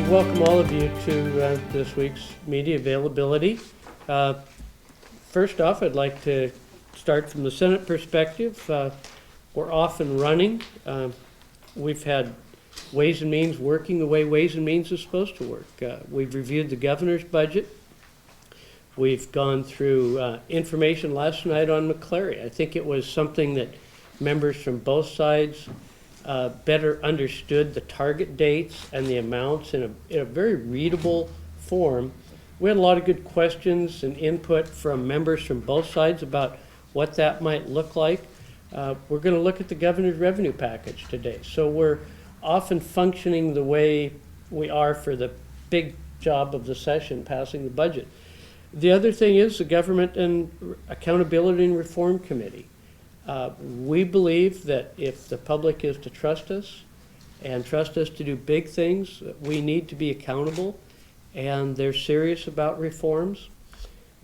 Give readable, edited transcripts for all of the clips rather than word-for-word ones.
welcome all of you to this week's media availability. First off, I'd like to start from the Senate perspective. We're off and running. We've had Ways and Means working the way Ways and Means is supposed to work. We've reviewed the governor's budget. We've gone through information last night on McCleary. I think it was something that members from both sides better understood the target dates and the amounts in a very readable form. We had a lot of good questions and input from members from both sides about what that might look like. We're going to look at the governor's revenue package today. So we're often functioning the way we are for the big job of the session, passing the budget. The other thing is the Government and Accountability and Reform Committee. We believe that if the public is to trust us and trust us to do big things, we need to be accountable, and they're serious about reforms.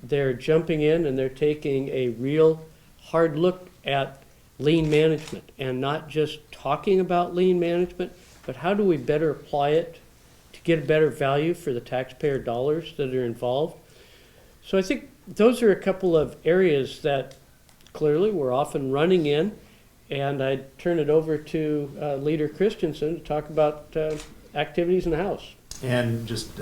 They're jumping in and they're taking a real hard look at lean management, and not just talking about lean management, but how do we better apply it to get a better value for the taxpayer dollars that are involved. So I think those are a couple of areas that clearly we're often running in, and I'd turn it over to Leader Christensen to talk about activities in the House. And just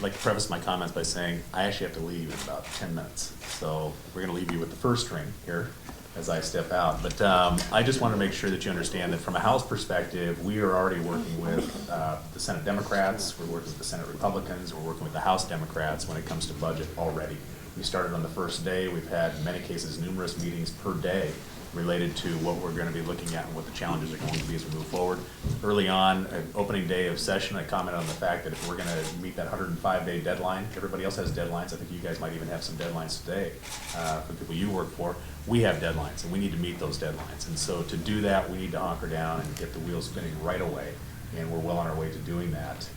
like to preface my comments by saying I actually have to leave in about 10 minutes. So we're going to leave you with the first string here as I step out. But I just want to make sure that you understand that from a House perspective, we are already working with the Senate Democrats, we're working with the Senate Republicans, we're working with the House Democrats when it comes to budget already. We started on the first day. We've had, in many cases, numerous meetings per day related to what we're going to be looking at and what the challenges are going to be as we move forward. Early on, opening day of session, I commented on the fact that if we're going to meet that 105-day deadline, everybody else has deadlines. I think you guys might even have some deadlines today for people you work for. We have deadlines, and we need to meet those deadlines. And so to do that, we need to hunker down and get the wheels spinning right away, and we're well on our way to doing that.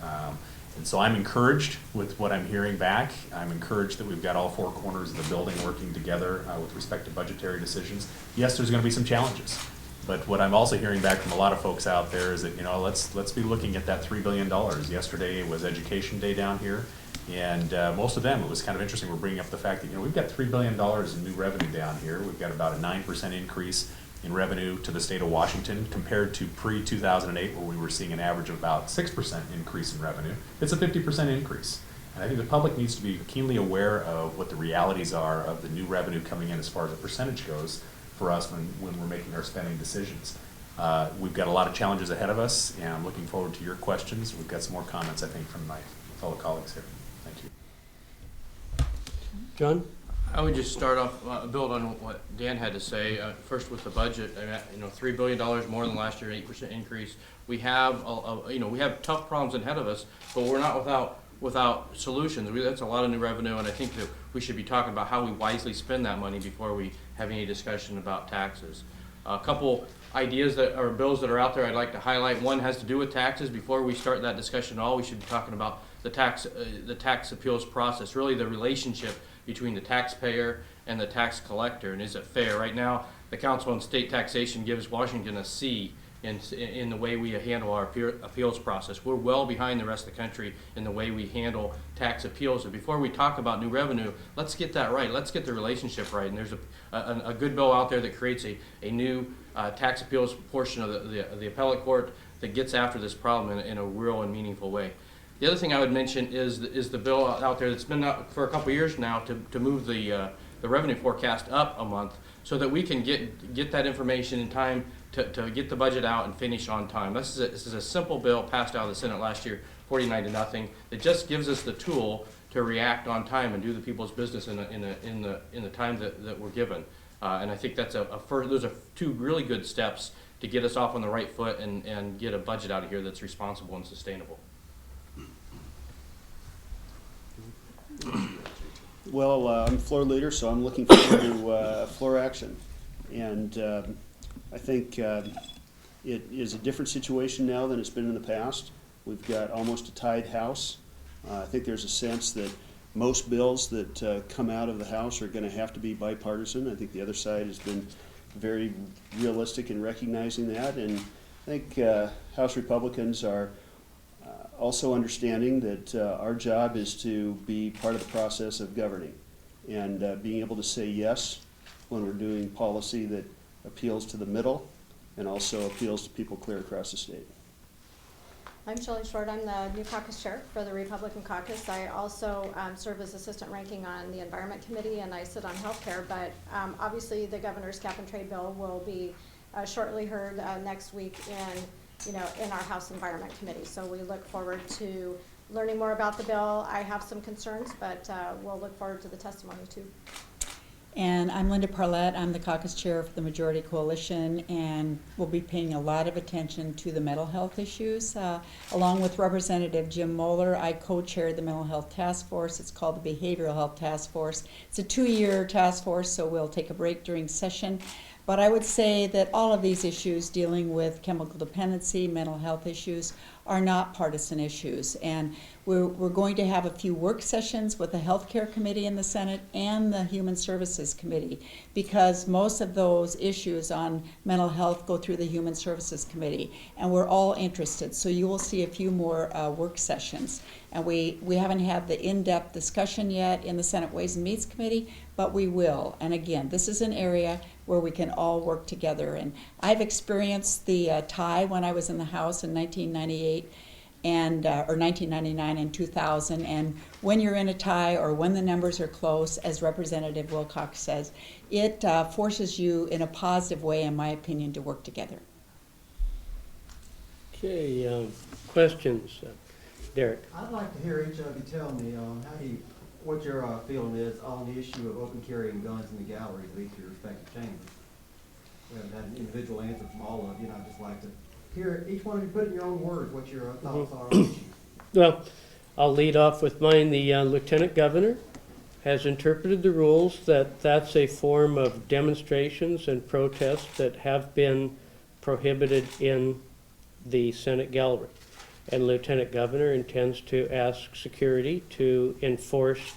And so I'm encouraged with what I'm hearing back. I'm encouraged that we've got all four corners of the building working together with respect to budgetary decisions. Yes, there's going to be some challenges, but what I'm also hearing back from a lot of folks out there is that, you know, let's be looking at that $3 billion. Yesterday was Education Day down here, and most of them, it was kind of interesting. We're bringing up the fact that, you know, we've got $3 billion in new revenue down here. We've got about a 9% increase in revenue to the state of Washington compared to pre-2008, where we were seeing an average of about 6% increase in revenue. It's a 50% increase. And I think the public needs to be keenly aware of what the realities are of the new revenue coming in as far as a percentage goes for us when we're making our spending decisions. We've got a lot of challenges ahead of us, and I'm looking forward to your questions. We've got some more comments, I think, from my fellow colleagues here. Thank you. John? I would just start off, build on what Dan had to say. First with the budget, you know, $3 billion more than last year, 8% increase. We have, you know, we have tough problems ahead of us, but we're not without solutions. That's a lot of new revenue, and I think that we should be talking about how we wisely spend that money before we have any discussion about taxes. A couple ideas that are bills that are out there I'd like to highlight. One has to do with taxes. Before we start that discussion at all, we should be talking about the tax appeals process, really the relationship between the taxpayer and the tax collector, and is it fair? Right now, the Council on State Taxation gives Washington a C in the way we handle our appeals process. We're well behind the rest of the country in the way we handle tax appeals. And before we talk about new revenue, let's get that right. Let's get the relationship right. And there's a good bill out there that creates a new tax appeals portion of the appellate court that gets after this problem in a real and meaningful way. The other thing I would mention is the bill out there that's been out for a couple years now to move the revenue forecast up a month so that we can get that information in time to get the budget out and finish on time. This is a simple bill passed out of the Senate last year, 49-0. It just gives us the tool to react on time and do the people's business in the time that we're given. And I think that's those are two really good steps to get us off on the right foot and get a budget out of here that's responsible and sustainable. Well, I'm floor leader, so I'm looking forward to floor action. And I think it is a different situation now than it's been in the past. We've got almost a tied House. I think there's a sense that most bills that come out of the House are going to have to be bipartisan. I think the other side has been very realistic in recognizing that. And I think House Republicans are Also understanding that our job is to be part of the process of governing and being able to say yes when we're doing policy that appeals to the middle and also appeals to people clear across the state. I'm Shelley Short. I'm the new caucus chair for the Republican caucus. I also serve as assistant ranking on the Environment Committee, and I sit on healthcare. But obviously, the governor's cap and trade bill will be shortly heard next week in our House Environment Committee. So we look forward to learning more about the bill. I have some concerns, but we'll look forward to the testimony too. And I'm Linda Parlette. I'm the caucus chair for the Majority Coalition, and we'll be paying a lot of attention to the mental health issues. Along with Representative Jim Moeller, I co-chair the Mental Health Task Force. It's called the Behavioral Health Task Force. It's a 2-year task force, so we'll take a break during session. But I would say that all of these issues dealing with chemical dependency, mental health issues, are not partisan issues. And we're going to have a few work sessions with the Healthcare Committee in the Senate and the Human Services Committee, because most of those issues on mental health go through the Human Services Committee, and we're all interested. So you will see a few more work sessions. And we haven't had the in-depth discussion yet in the Senate Ways and Means Committee, but we will. And again, this is an area where we can all work together. And I've experienced the tie when I was in the House in 1998 and or 1999 and 2000. And when you're in a tie or when the numbers are close, as Representative Wilcox says, it forces you in a positive way, in my opinion, to work together. Okay, questions? Derek? I'd like to hear each of you tell me what your feeling is on the issue of open carrying guns in the gallery at each of your respective chambers. We haven't had an individual answer from all of you, and I'd just like to hear each one of you put in your own words what your thoughts are on the issue. Well, I'll lead off with mine. The Lieutenant Governor has interpreted the rules that that's a form of demonstrations and protests that have been prohibited in the Senate gallery. And Lieutenant Governor intends to ask security to enforce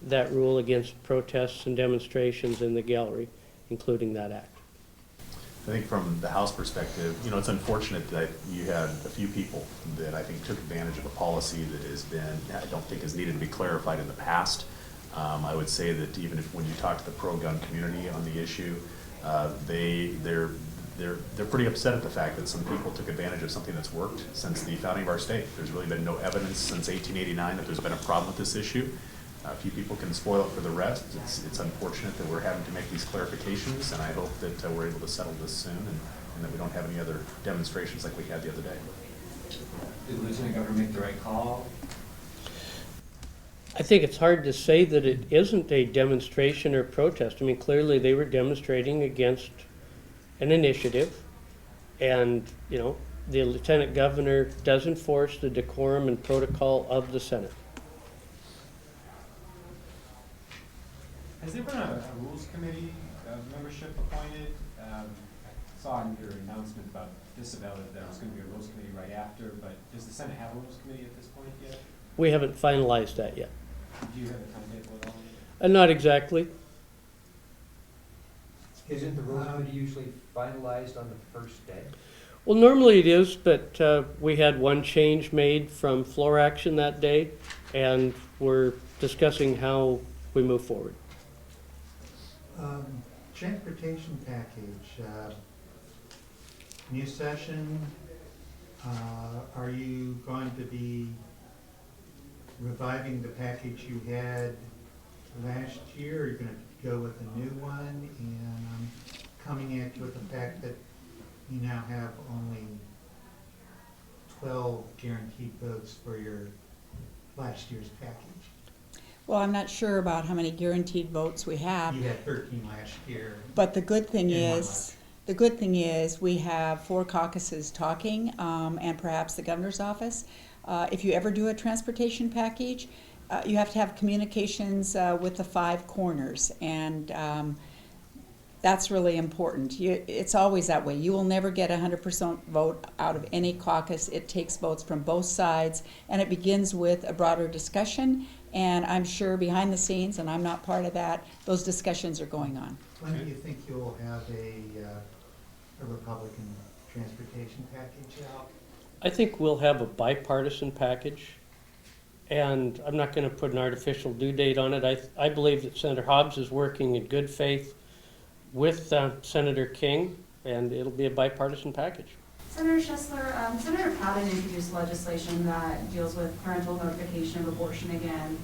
that rule against protests and demonstrations in the gallery, including that act. I think from the House perspective, it's unfortunate that you had a few people that I think took advantage of a policy that has been, I don't think has needed to be clarified in the past. I would say that even if when you talk to the pro-gun community on the issue, they're pretty upset at the fact that some people took advantage of something that's worked since the founding of our state. There's really been no evidence since 1889 that there's been a problem with this issue. A few people can spoil it for the rest. It's unfortunate that we're having to make these clarifications, and I hope that we're able to settle this soon and that we don't have any other demonstrations like we had the other day. Did the Lieutenant Governor make the right call? I think it's hard to say that it isn't a demonstration or protest. I mean, clearly they were demonstrating against an initiative, and the Lieutenant Governor does enforce the decorum and protocol of the Senate. Has there been a rules committee membership appointed? I saw in your announcement about disavow that there was going to be a rules committee right after, but does the Senate have a rules committee at this point yet? We haven't finalized that yet. Do you have a timetable at all? Not exactly. Isn't the rules committee usually finalized on the first day? Well, normally it is, but we had one change made from floor action that day, and we're discussing how we move forward. Transportation package, new session, are you going to be reviving the package you had last year? Are you going to go with a new one? And I'm coming at you with the fact that you now have only 12 guaranteed votes for your last year's package. Well, I'm not sure about how many guaranteed votes we have. You had 13 last year. But the good thing And one is we have 4 caucuses talking, and perhaps the governor's office. If you ever do a transportation package, you have to have communications with the 5 corners, and that's really important. It's always that way. You will never get 100% vote out of any caucus. It takes votes from both sides, and it begins with a broader discussion. And I'm sure behind the scenes, and I'm not part of that, those discussions are going on. When do you think you'll have a Republican transportation package out? I think we'll have a bipartisan package, and I'm not gonna put an artificial due date on it. I believe that Senator Hobbs is working in good faith with Senator King, and it'll be a bipartisan package. Senator Schoesler, Senator Patton introduced legislation that deals with parental notification of abortion again.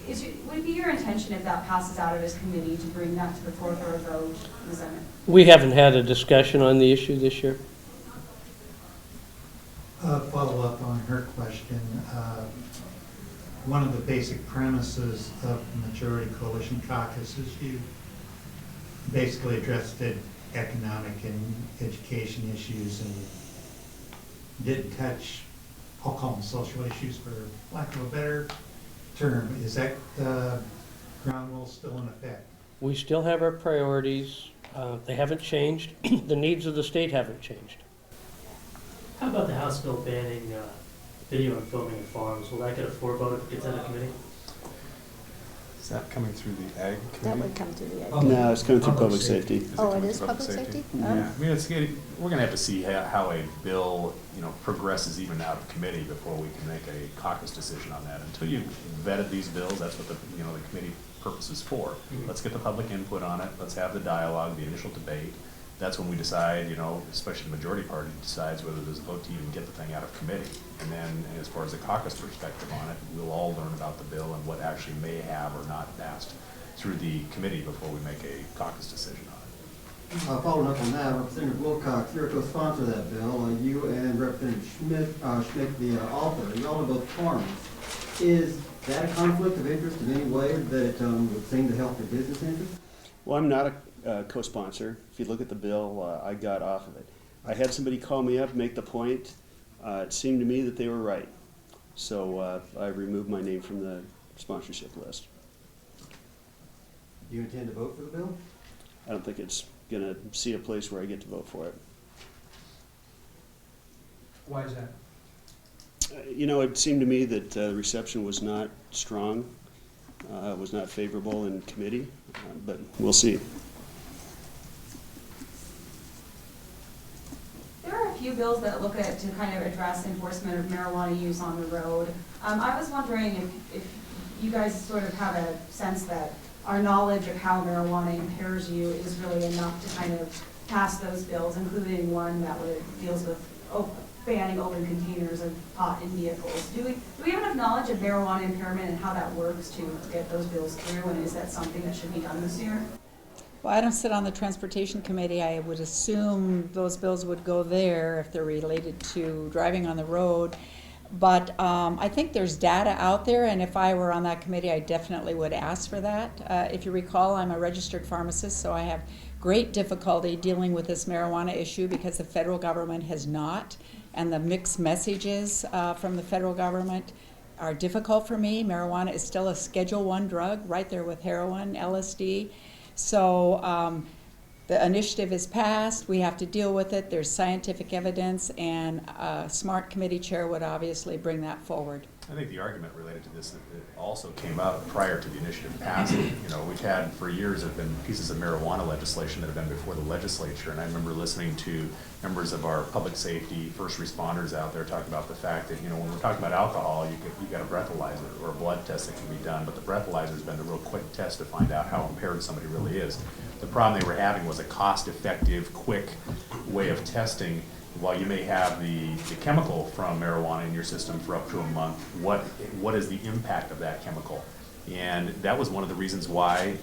Would it be your intention, if that passes out of his committee, to bring that to the floor for a vote in the Senate? We haven't had a discussion on the issue this year. Follow up on her question. One of the basic premises of the Majority Coalition Caucus is you basically addressed the economic and education issues and didn't touch, I'll call them social issues for lack of a better term. Is that ground rule still in effect? We still have our priorities. They haven't changed. The needs of the state haven't changed. How about the House bill banning video and filming at farms? Will that get a floor vote if it gets out of committee? Is that coming through the Ag That Committee? would come through the. No, it's coming through public safety. Is it Oh, it coming is through public safety? Yeah, I mean, we're gonna have to see how a bill, progresses even out of committee before we can make a caucus decision on that. Until you've vetted these bills, that's what the committee purpose is for. Let's get the public input on it, let's have the dialogue, the initial debate. That's when we decide, especially the majority party decides whether there's a vote to even get the thing out of committee. And then, as far as the caucus perspective on it, we'll all learn about the bill and what actually may have or not passed through the committee before we make a caucus decision on it. Following up on that, Representative Wilcox, you're a co-sponsor of that bill. You and Representative Schmidt, the author, you all are both farmers. Is that a conflict of interest in any way that would seem to help the business interest? Well, I'm not a co-sponsor. If you look at the bill, I got off of it. I had somebody call me up, make the point. It seemed to me that they were right. So I removed my name from the sponsorship list. Do you intend to vote for the bill? I don't think it's going to see a place where I get to vote for it. Why is that? It seemed to me that the reception was not strong, was not favorable in committee, but we'll see. There are a few bills that look at to kind of address enforcement of marijuana use on the road. I was wondering if you guys sort of have a sense that our knowledge of how marijuana impairs you is really enough to kind of pass those bills, including one that deals with banning open containers of pot in vehicles. Do we have enough knowledge of marijuana impairment and how that works to get those bills through, and is that something that should be done this year? Well, I don't sit on the transportation committee. I would assume those bills would go there if they're related to driving on the road. But I think there's data out there, and if I were on that committee, I definitely would ask for that. If you recall, I'm a registered pharmacist, so I have great difficulty dealing with this marijuana issue because the federal government has not, and the mixed messages from the federal government are difficult for me. Marijuana is still a Schedule I drug, right there with heroin, LSD. So the initiative is passed, we have to deal with it, there's scientific evidence, and a smart committee chair would obviously bring that forward. I think the argument related to this it also came out prior to the initiative passing. We've had for years there have been pieces of marijuana legislation that have been before the legislature, and I remember listening to members of our public safety, first responders out there talking about the fact that when we're talking about alcohol, you've got a breathalyzer or a blood test that can be done, but the breathalyzer has been the real quick test to find out how impaired somebody really is. The problem they were having was a cost-effective, quick way of testing. While you may have the chemical from marijuana in your system for up to a month, what is the impact of that chemical? And that was one of the reasons why,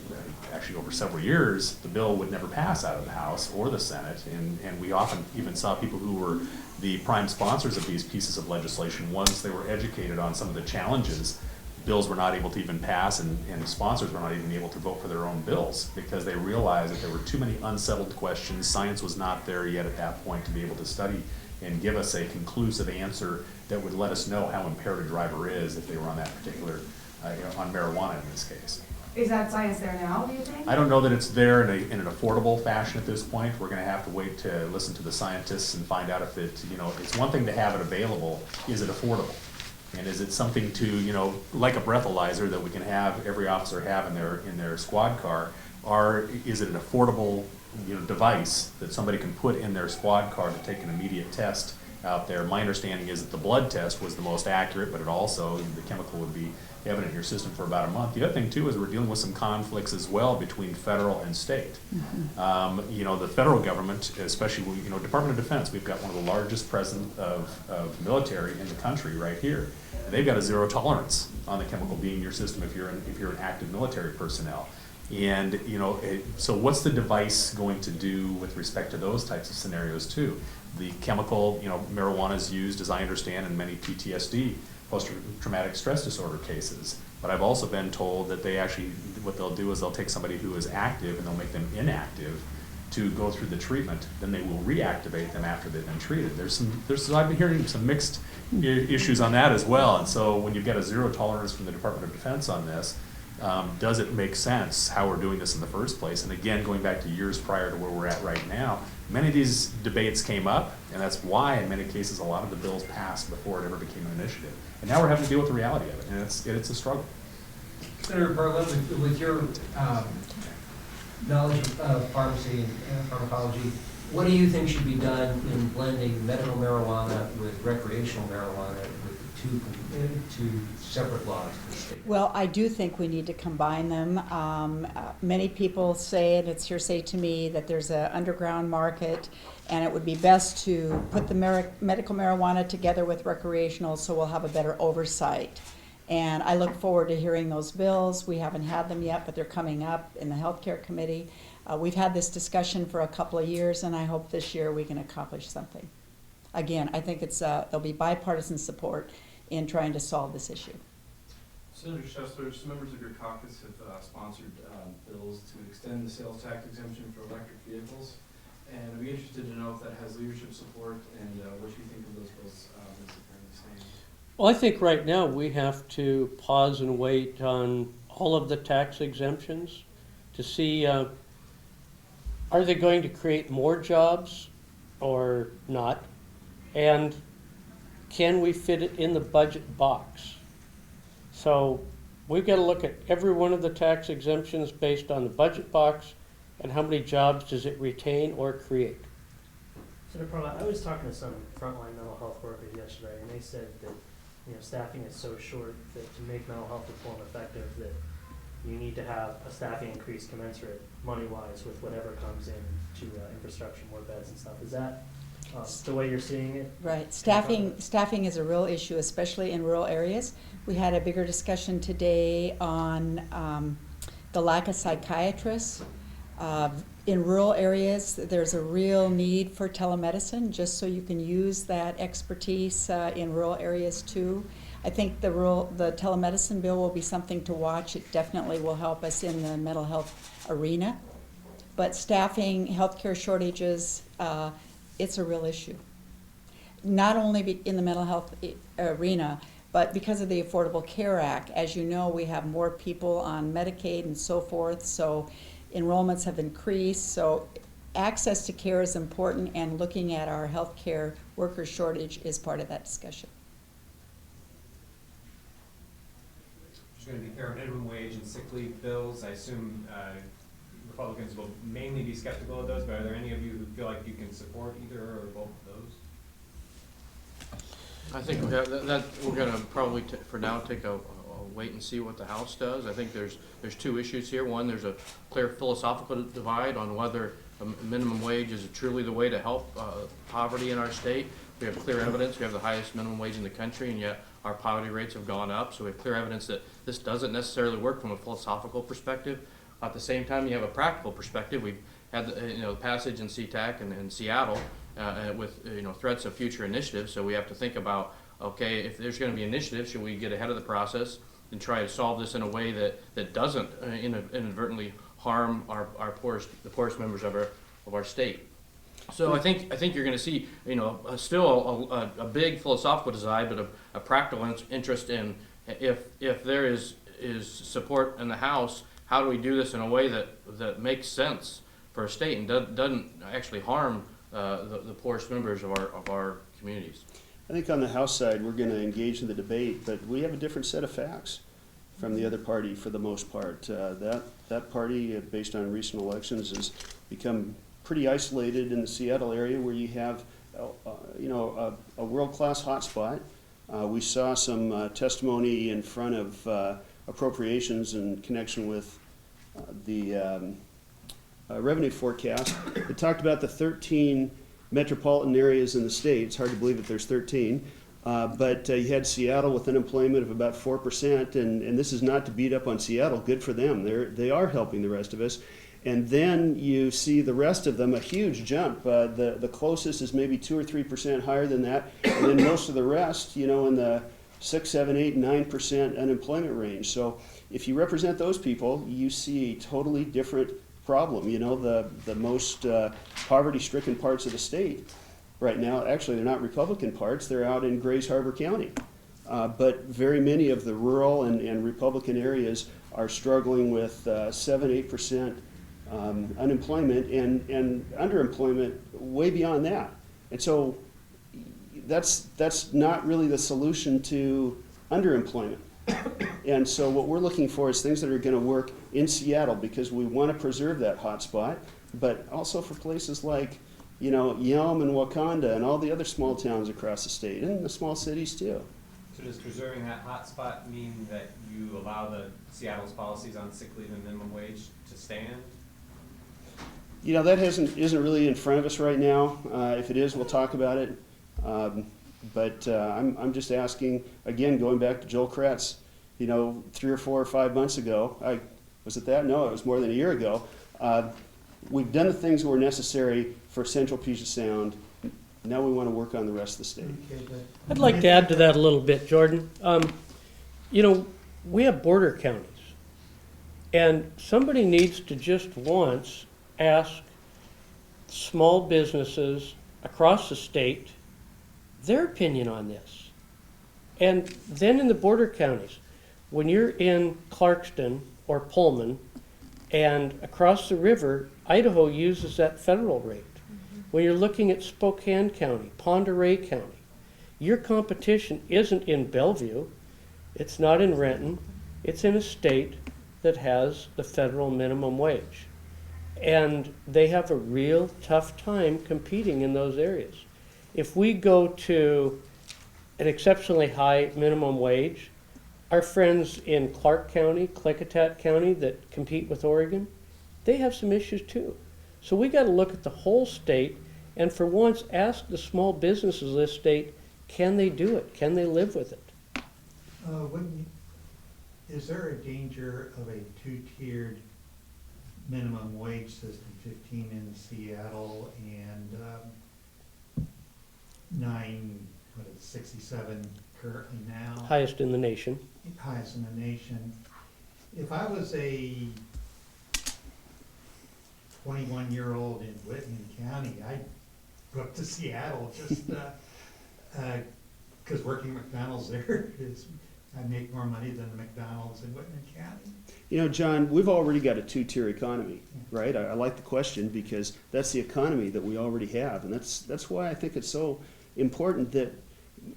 actually over several years, the bill would never pass out of the House or the Senate. And we often even saw people who were the prime sponsors of these pieces of legislation, once they were educated on some of the challenges, bills were not able to even pass, and sponsors were not even able to vote for their own bills because they realized that there were too many unsettled questions. Science was not there yet at that point to be able to study and give us a conclusive answer that would let us know how impaired a driver is if they were on that particular, on marijuana in this case. Is that science there now, do you think? I don't know that it's there in an affordable fashion at this point. We're going to have to wait to listen to the scientists and find out if it's one thing to have it available. Is it affordable? And is it something to, like a breathalyzer that we can have every officer have in their squad car, or is it an affordable, device that somebody can put in their squad car to take an immediate test out there. My understanding is that the blood test was the most accurate, but it also, the chemical would be evident in your system for about a month. The other thing too is we're dealing with some conflicts as well between federal and state. You know, the federal government, especially, you know, Department of Defense, we've got one of the largest presence of military in the country right here. And they've got a zero tolerance on the chemical being in your system if you're an active military personnel. And, you know, so what's the device going to do with respect to those types of scenarios too? The chemical, you know, marijuana is used, as I understand, in many PTSD, post-traumatic stress disorder cases. But I've also been told that they actually, what they'll do is they'll take somebody who is active and they'll make them inactive to go through the treatment. Then they will reactivate them after they've been treated. I've been hearing some mixed issues on that as well. And so when you get a zero tolerance from the Department of Defense on this, does it make sense how we're doing this in the first place? And again, going back to years prior to where we're at right now, many of these debates came up, and that's why in many cases a lot of the bills passed before it ever became an initiative. And now we're having to deal with the reality of it, and it's a struggle. Senator Parlette, with your knowledge of pharmacy and pharmacology, what do you think should be done in blending medical marijuana with recreational marijuana with two separate laws in the state? Well, I do think we need to combine them. Many people say, and it's hearsay to me, that there's an underground market, and it would be best to put the medical marijuana together with recreational so we'll have a better oversight. And I look forward to hearing those bills. We haven't had them yet, but they're coming up in the Healthcare Committee. We've had this discussion for a couple of years, and I hope this year we can accomplish something. Again, I think there'll be bipartisan support in trying to solve this issue. Senator Schoesler, some members of your caucus have sponsored bills to extend the sales tax exemption for electric vehicles. And I'd be interested to know if that has leadership support and what you think of those bills as apparently saying. Well, I think right now we have to pause and wait on all of the tax exemptions to see, are they going to create more jobs or not? And can we fit it in the budget box? So we've got to look at every one of the tax exemptions based on the budget box and how many jobs does it retain or create. Senator Parlette, I was talking to some frontline mental health workers yesterday, and they said that staffing is so short that to make mental health reform effective, that you need to have a staffing increase commensurate money-wise with whatever comes in to infrastructure, more beds and stuff. Is that the way you're seeing it? Right. Staffing is a real issue, especially in rural areas. We had a bigger discussion today on the lack of psychiatrists. In rural areas, there's a real need for telemedicine, just so you can use that expertise in rural areas too. I think the telemedicine bill will be something to watch. It definitely will help us in the mental health arena. But staffing, healthcare shortages, it's a real issue. Not only in the mental health arena, but because of the Affordable Care Act. As you know, we have more people on Medicaid and so forth, so enrollments have increased. So access to care is important, and looking at our healthcare worker shortage is part of that discussion. There's going to be fair minimum wage and sick leave bills. I assume Republicans will mainly be skeptical of those, but are there any of you who feel like you can support either or both of those? I think we have, that we're going to probably, for now, take a wait and see what the House does. I think there's two issues here. One, there's a clear philosophical divide on whether a minimum wage is truly the way to help poverty in our state. We have clear evidence. We have the highest minimum wage in the country, and yet our poverty rates have gone up. So we have clear evidence that this doesn't necessarily work from a philosophical perspective. At the same time, you have a practical perspective. We've had the passage in CTAC and in Seattle with threats of future initiatives. So we have to think about, okay, if there's going to be initiatives, should we get ahead of the process and try to solve this in a way that doesn't inadvertently harm the poorest members of our state. So I think you're going to see still a big philosophical divide, but a practical interest in if there is support in the House, how do we do this in a way that makes sense for a state and doesn't actually harm the poorest members of our communities. I think on the House side, we're going to engage in the debate, but we have a different set of facts from the other party for the most part. That party, based on recent elections, has become pretty isolated in the Seattle area, where you have a world-class hotspot. We saw some testimony in front of appropriations in connection with the revenue forecast. It talked about the 13 metropolitan areas in the state. It's hard to believe that there's 13. But you had Seattle with unemployment of about 4%, and this is not to beat up on Seattle. Good for them. They are helping the rest of us. And then you see the rest of them, a huge jump. The closest is maybe 2 or 3% higher than that. And then most of the rest, in the 6, 7, 8, 9% unemployment range. So if you represent those people, you see a totally different problem. The most poverty-stricken parts of the state right now, actually they're not Republican parts, they're out in Grays Harbor County. But very many of the rural and Republican areas are struggling with 7, 8% unemployment and underemployment way beyond that. And so that's not really the solution to underemployment. And so what we're looking for is things that are going to work in Seattle, because we want to preserve that hot spot, but also for places like Yelm and Wakanda and all the other small towns across the state, and the small cities too. So does preserving that hot spot mean that you allow the Seattle's policies on sick leave and minimum wage to stand? That isn't really in front of us right now. If it is, we'll talk about it. But I'm just asking, again, going back to Joel Kratz, 3 or 4 or 5 months ago, was it that? No, it was more than a year ago. We've done the things that were necessary for Central Puget Sound. Now we want to work on the rest of the state. Okay, but I'd like to add to that a little bit, Jordan. We have border counties, and somebody needs to just once ask small businesses across the state their opinion on this. And then in the border counties, when you're in Clarkston or Pullman, and across the river, Idaho uses that federal rate. When you're looking at Spokane County, Pend Oreille County, your competition isn't in Bellevue, it's not in Renton, it's in a state that has the federal minimum wage. And they have a real tough time competing in those areas. If we go to an exceptionally high minimum wage, our friends in Clark County, Klickitat County that compete with Oregon, they have some issues too. So we got to look at the whole state, and for once ask the small businesses of this state, can they do it? Can they live with it? Is there a danger of a two-tiered minimum wage system, 15 in Seattle and 67 currently now? Highest in the nation. Highest in the nation. If I was a 21-year-old in Whitman County, I'd book to Seattle just because working McDonald's there is, I make more money than the McDonald's in Whitman County. John, we've already got a two-tier economy, right? I like the question because that's the economy that we already have, and that's why I think it's so important that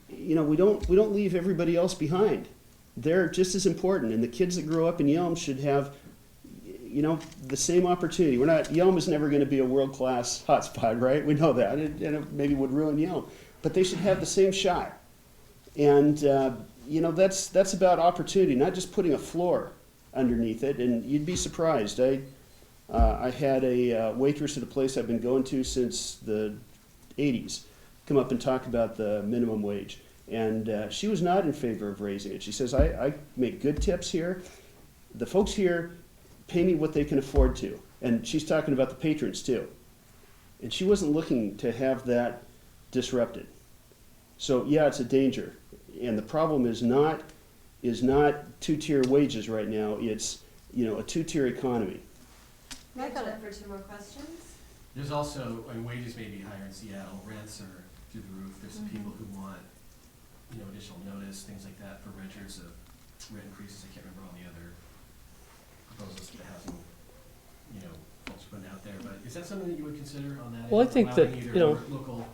we don't leave everybody else behind. They're just as important, and the kids that grow up in Yelm should have the same opportunity. Yelm is never going to be a world-class hotspot, right? We know that, and it maybe would ruin Yelm, but they should have the same shot. And that's about opportunity, not just putting a floor underneath it. And you'd be surprised. I had a waitress at a place I've been going to since the 80s come up and talk about the minimum wage. And she was not in favor of raising it. She says, I make good tips here. The folks here pay me what they can afford to. And she's talking about the patrons too. And she wasn't looking to have that disrupted. So yeah, it's a danger. And the problem is not two-tier wages right now. It's a two-tier economy. I got it for 2 more questions. There's also, wages may be higher in Seattle, rents are through the roof. There's some people who want, additional notice, things like that for renters of rent increases. I can't remember all the other proposals that the housing, folks putting out there. But is that something that you would consider on that? Well, I end, think that, allowing either local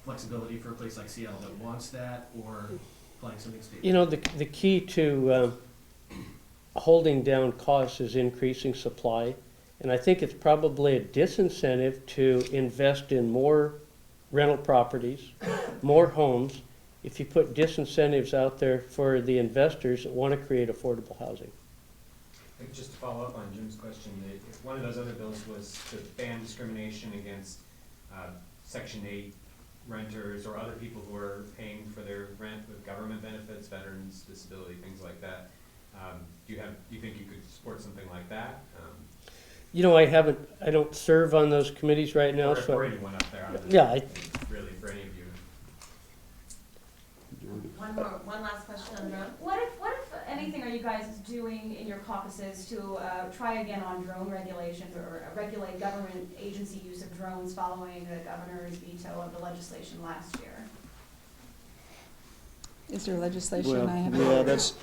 flexibility for a place like Seattle that wants that, or applying something state? The key to holding down costs is increasing supply. And I think it's probably a disincentive to invest in more rental properties, more homes, if you put disincentives out there for the investors that want to create affordable housing. Just to follow up on Jim's question, if one of those other bills was to ban discrimination against Section 8 renters or other people who are paying for their rent with government benefits, veterans, disability, things like that, do you think you could support something like that? You know, I don't serve on those committees right now, so. Or anyone up there, Yeah, really, for any of you. One last question on drone. What if anything are you guys doing in your caucuses to try again on drone regulations or regulate government agency use of drones following the governor's veto of the legislation last year? Is there legislation? Well, I haven't. yeah, that's,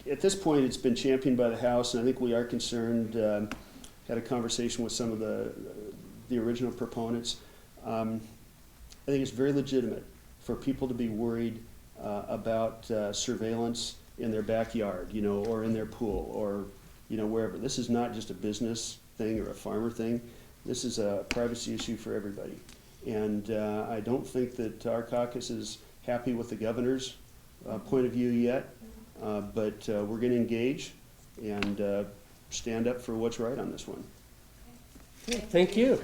at this point, it's been championed by the House, and I think we are concerned, had a conversation with some of the original proponents. I think it's very legitimate for people to be worried about surveillance in their backyard, you know, or in their pool, or, you know, wherever. This is not just a business thing or a farmer thing. This is a privacy issue for everybody. And I don't think that our caucus is happy with the governor's point of view yet, but we're going to engage and stand up for what's right on this one. thank you. Okay.